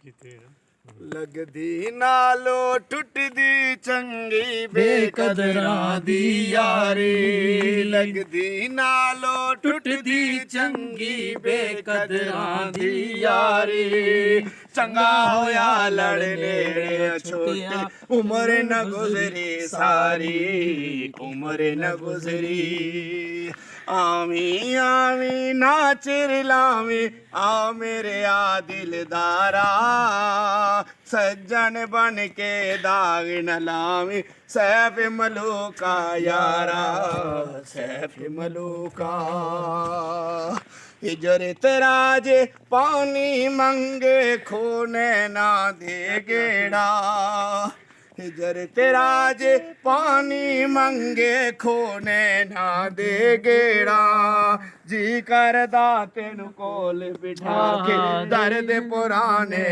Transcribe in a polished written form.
लगदी नालो टुटदी चंगी बेकदरां दी यारी लगदी नालो टुटदी चंगी बेकदरां दी यारी चंगा होया लड़ने छोटे उम्र न गुजरी सारी उम्र न गुजरी आवी आवी नाचिर लावी आ मेरे आ दिलदारा सज्जन बन के दाग न लावी सैफ मलूका यारा सैफ मलूका हिजर तेरा जे पानी मंगे खूने ना दे गेड़ा हिजर तेरा जे पानी मंगे खूने ना दे गेड़ा जी करदा तेनू कोल बिठा के दर्द पुराने